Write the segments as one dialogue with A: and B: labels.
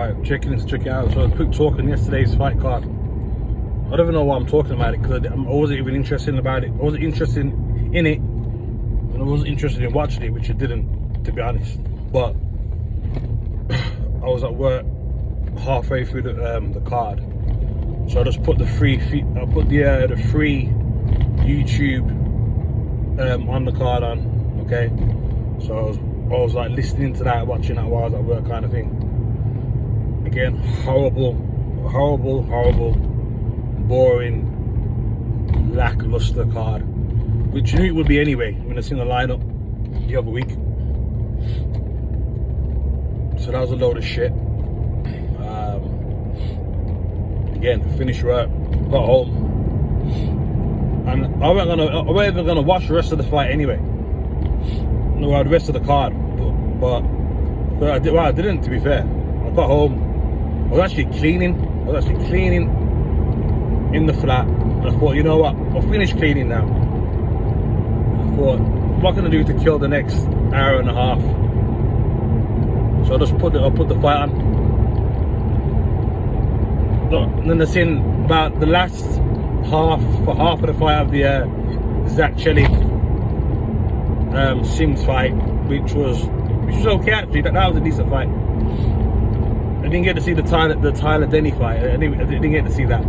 A: Right, check it out. So a quick talk on yesterday's fight card. I don't even know why I'm talking about it, because I wasn't even interested about it. I wasn't interested in it, and I wasn't interested in watching it, which I didn't, to be honest. But I was at work halfway through the card, so I just put the free YouTube on the card on. Okay, so I was like listening to that, watching that while I was at work, kind of thing. Again, horrible, boring, lackluster card, which you knew it would be anyway when I seen the lineup the other week. So that was a load of shit. Again, finished work, got home, and I wasn't even gonna watch the rest of the fight anyway. No, the rest of the card, but I didn't. To be fair, I got home. I was actually cleaning in the flat, and I thought, you know what, I'll finish cleaning now. I thought, what am I gonna do to kill the next hour and a half? So I just put the fight on. And then I seen about the last half of the fight of the Zach Chelly Sims fight, which was okay actually. That was a decent fight. I didn't get to see the Tyler Denny fight. I didn't get to see that,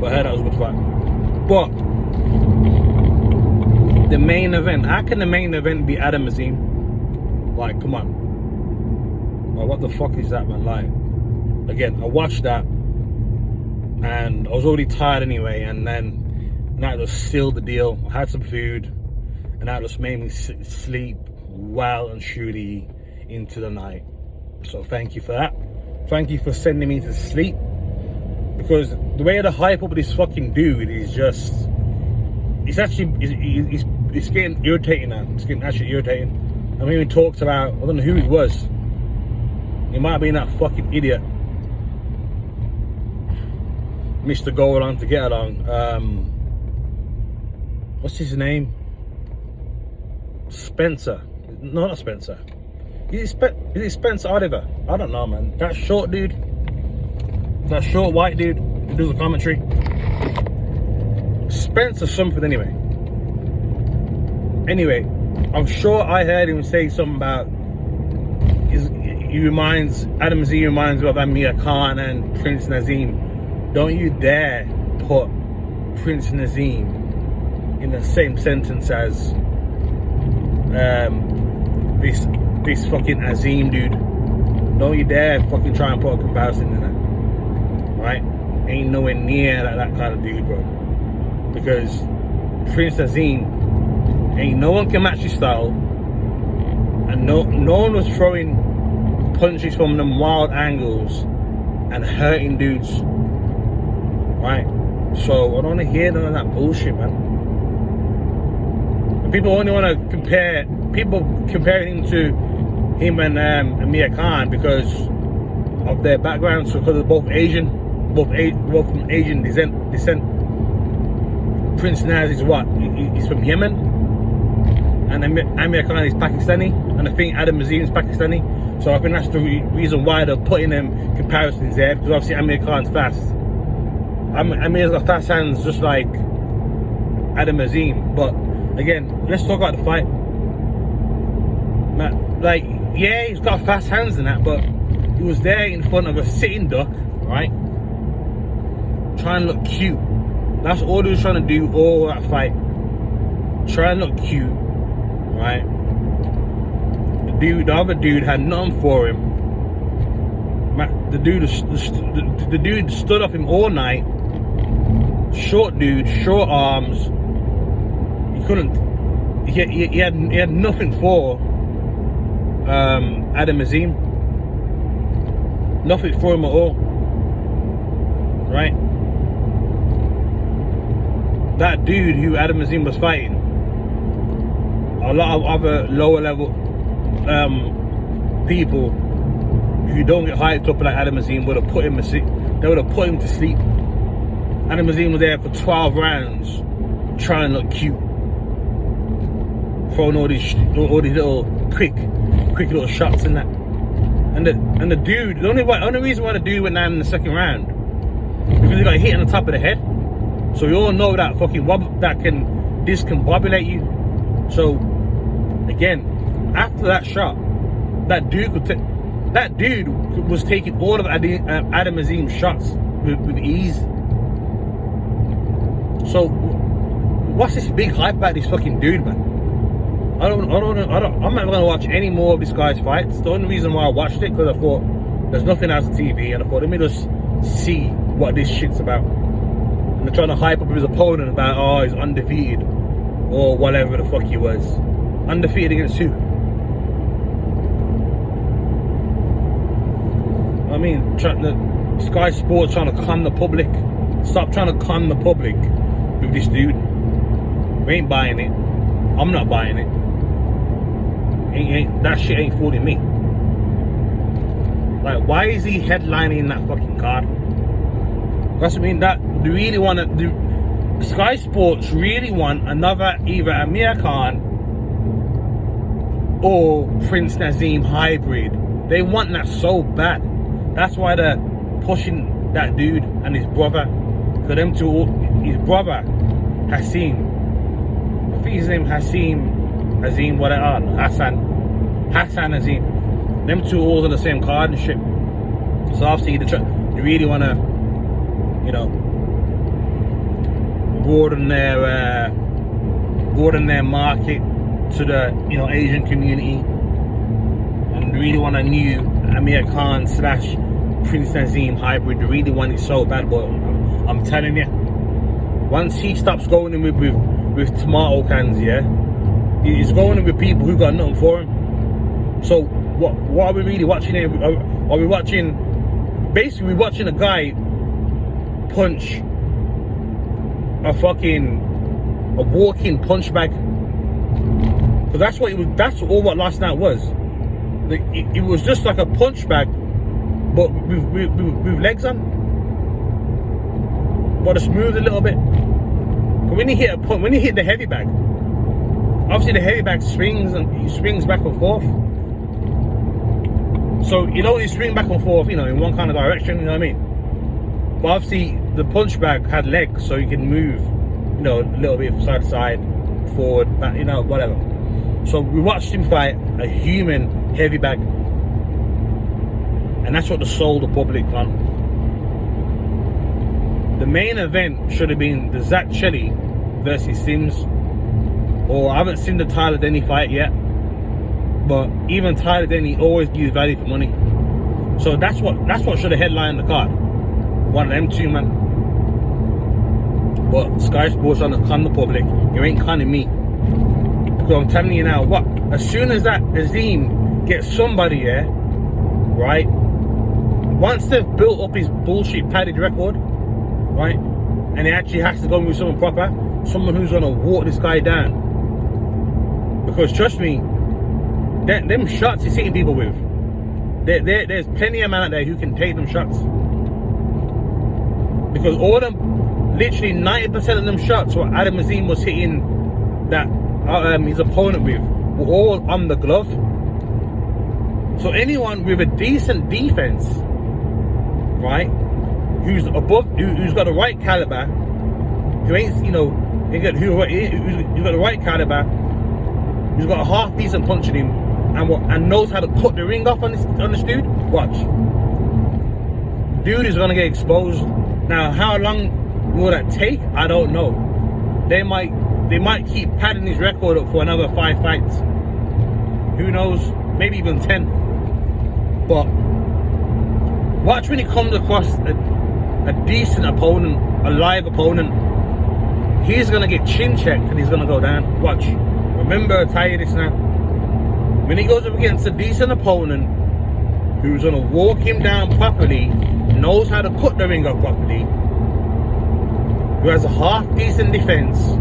A: but I heard that was a good fight. But the main event, how can the main event be Adam Azim? Like, come on. Like, what the fuck is that, man? Like, again, I watched that, and I was already tired anyway, and that just sealed the deal. I had some food, and that just made me sleep well and truly into the night. So thank you for that. Thank you for sending me to sleep, because the way the hype up of this fucking dude is just, it's getting irritating now. It's getting actually irritating. I mean, we talked about, I don't know who he was. He might have been that fucking idiot, Mr. Go Along to Get Along. What's his name? Spencer. No, not Spencer. Is it Spencer Oliver? I don't know, man. That short dude, that short white dude who does the commentary. Spencer something anyway. Anyway, I'm sure I heard him say something about Adam Z reminds me of Amir Khan and Prince Nazim. Don't you dare put Prince Nazim in the same sentence as this fucking Azim dude. Don't you dare fucking try and put a comparison in that, right? Ain't nowhere near that kind of dude, bro. Because Prince Azim, ain't no one can match his style, and no one was throwing punches from them wild angles and hurting dudes, right? So I don't want to hear none of that bullshit, man. And people only want to comparing him to him and Amir Khan because of their backgrounds, because they're both Asian, both from Asian descent. Prince Naz is what? He's from Yemen, and Amir Khan is Pakistani, and I think Adam Azim is Pakistani. So I think that's the reason why they're putting them comparisons there, because obviously Amir Khan's fast. Amir's got fast hands just like Adam Azim. But again, let's talk about the fight. Like, yeah, he's got fast hands and that, but he was there in front of a sitting duck, right? Trying to look cute. That's all he was trying to do all that fight. Try and look cute, right? The other dude had nothing for him. The dude stood up him all night. Short dude, short arms. He couldn't. He had nothing for Adam Azim. Nothing for him at all. Right? That dude who Adam Azim was fighting, a lot of other lower level people who don't get hyped up like Adam Azim would have put him to sleep. They would have put him to sleep. Adam Azim was there for 12 rounds trying to look cute, throwing all these little quick little shots in that. And the dude, the only reason why the dude went down in the second round, because he got hit on the top of the head. So we all know that fucking that can discombobulate you. So again, after that shot, that dude was taking all of Adam Azim's shots with ease. So what's this big hype about this fucking dude, man? I'm not gonna watch any more of this guy's fights. The only reason why I watched it because I thought there's nothing else on TV, and I thought let me just see what this shit's about. And they're trying to hype up his opponent about, oh, he's undefeated or whatever the fuck he was. Undefeated against who? I mean, Sky Sports trying to con the public. Stop trying to con the public with this dude. We ain't buying it. I'm not buying it. That shit ain't fooling me. Like, why is he headlining that fucking card? That's what I mean. That they really want to do. Sky Sports really want another either Amir Khan or Prince Nazim hybrid. They want that so bad. That's why they're pushing that dude and his brother. For them to, his brother Hasim. I think his name Azim, whatever. Hassan Azim. Them two all on the same card and shit. So obviously they really want to, you know, broaden their market to the, you know, Asian community, and really want a new Amir Khan / Prince Nazim hybrid. They really want it so bad, but I'm telling you, once he stops going in with tomato cans, yeah, he's going in with people who got nothing for him. So what are we really watching here? Are we watching? Basically, we're watching a guy punch a walking punch bag. So that's what it was. That's all what last night was. It was just like a punch bag, but with legs on, but it's moved a little bit. But when you hit the heavy bag, obviously the heavy bag swings back and forth. So you don't swing back and forth, you know, in one kind of direction. You know what I mean? But obviously the punch bag had legs, so you can move, you know, a little bit from side to side, forward, back, you know, whatever. So we watched him fight a human heavy bag, and that's what they sold the public on. The main event should have been the Zach Shelley versus Sims, or I haven't seen the Tyler Denny fight yet, but even Tyler Denny always gives value for money. So that's what should have headlined the card. One of them two, man. But Sky Sports trying to con the public. You ain't conning me. Because I'm telling you now, what? As soon as that Azim gets somebody here, right? Once they've built up his bullshit padded record, right? And he actually has to go with someone proper, someone who's gonna walk this guy down. Because trust me, them shots he's hitting people with, there's plenty of men out there who can take them shots. Because all them, literally 90% of them shots what Adam Azim was hitting that his opponent with were all on the glove. So anyone with a decent defense, right, who's got the right caliber, who ain't, you know, who's got the right caliber, who's got a half decent punch in him, and knows how to cut the ring off on this dude, watch. Dude is gonna get exposed. Now, how long will that take? I don't know. They might keep padding his record up for another 5 fights. Who knows? Maybe even 10. But watch when he comes across a decent opponent, a live opponent. He's gonna get chin checked and he's gonna go down. Watch. Remember, I'll tell you this now. When he goes up against a decent opponent who's gonna walk him down properly, knows how to cut the ring up properly, who has a half decent defense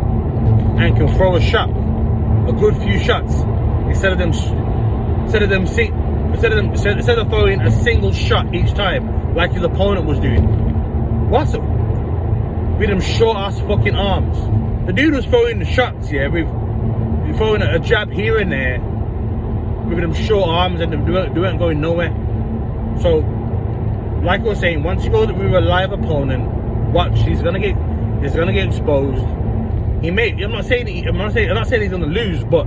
A: and can throw a shot, a good few shots, instead of throwing a single shot each time like his opponent was doing. What's it? With them short ass fucking arms. The dude was throwing the shots, yeah, with throwing a jab here and there with them short arms, and they weren't going nowhere. So, like I was saying, once he goes with a live opponent, watch, he's gonna get exposed. He may. I'm not saying he's gonna lose, but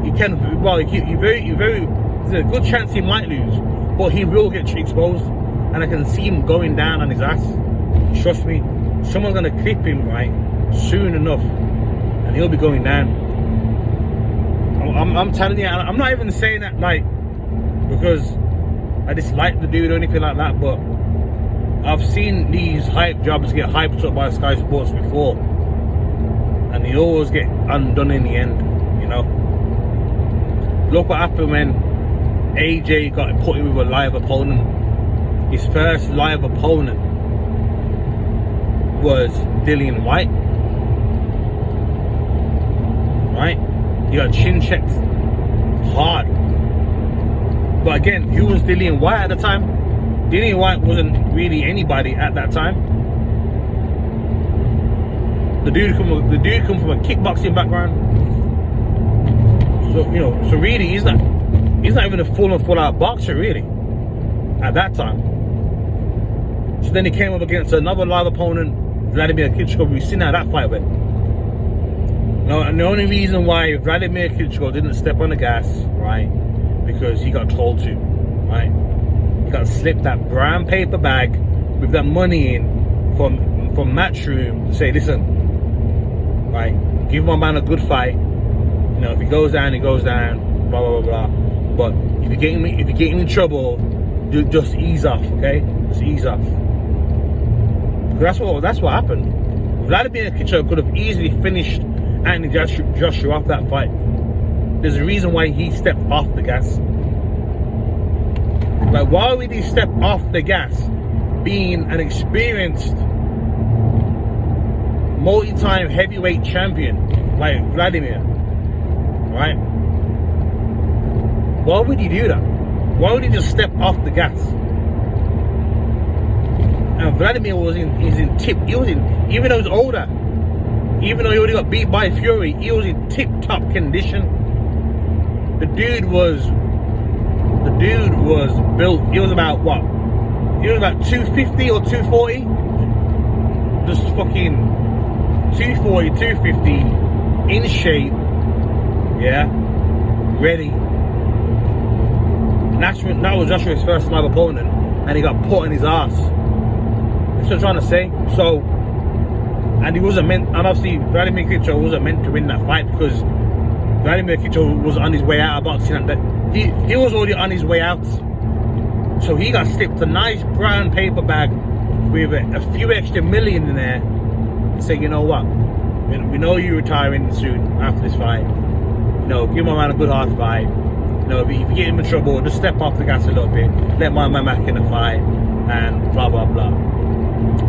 A: he can. Well, there's a good chance he might lose, but he will get exposed, and I can see him going down on his ass. Trust me, someone's gonna clip him right soon enough, and he'll be going down. I'm telling you, I'm not even saying that like because I dislike the dude or anything like that, but I've seen these hype jobs get hyped up by Sky Sports before, and they always get undone in the end, you know. Look what happened when AJ got put in with a live opponent. His first live opponent was Dillian White, right? He got chin checked hard. But again, who was Dillian White at the time? Dillian White wasn't really anybody at that time. The dude come from a kickboxing background. So so really he's not even a full out boxer really at that time. So then he came up against another live opponent, Vladimir Klitschko. We've seen how that fight went. No, and the only reason why Vladimir Klitschko didn't step on the gas, right, because he got told to, right? He got slipped that brown paper bag with that money in from Matchroom to say, listen, right, give my man a good fight. You know, if he goes down, he goes down, blah blah blah blah. But if you're getting in trouble, just ease off, okay? Just ease off. That's what happened. Vladimir Klitschko could have easily finished Anthony Joshua off that fight. There's a reason why he stepped off the gas. Like, why would he step off the gas, being an experienced multi-time heavyweight champion like Vladimir, right? Why would he do that? Why would he just step off the gas? And Vladimir even though he was older, even though he already got beat by Fury, he was in tip-top condition. The dude was built. He was about what? He was about 250 or 240. Just fucking 240, 250, in shape. Yeah, ready. And that was Joshua's first live opponent, and he got put in his ass. That's what I'm trying to say. So, and he wasn't meant. And obviously, Vladimir Klitschko wasn't meant to win that fight because Vladimir Klitschko was on his way out of boxing, and he was already on his way out. So he got slipped a nice brown paper bag with a few extra million in there. Say, you know what? We know you're retiring soon after this fight. You know, give my man a good hard fight. You know, if you get him in trouble, just step off the gas a little bit. Let my man back in the fight, and blah blah blah.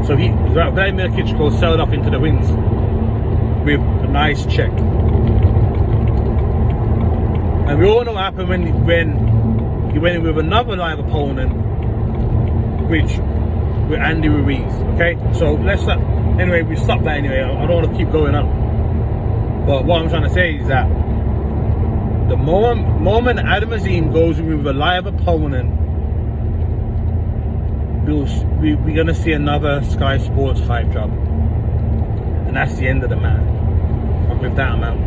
A: So Vladimir Klitschko sailed off into the winds with a nice check. And we all know what happened when he went in with another live opponent, with Andy Ruiz. Okay, so anyway, we stopped that anyway. I don't want to keep going on. But what I'm trying to say is that the moment Adam Azim goes in with a live opponent, we're going to see another Sky Sports hype job. And that's the end of the matter. And with that, I'm out.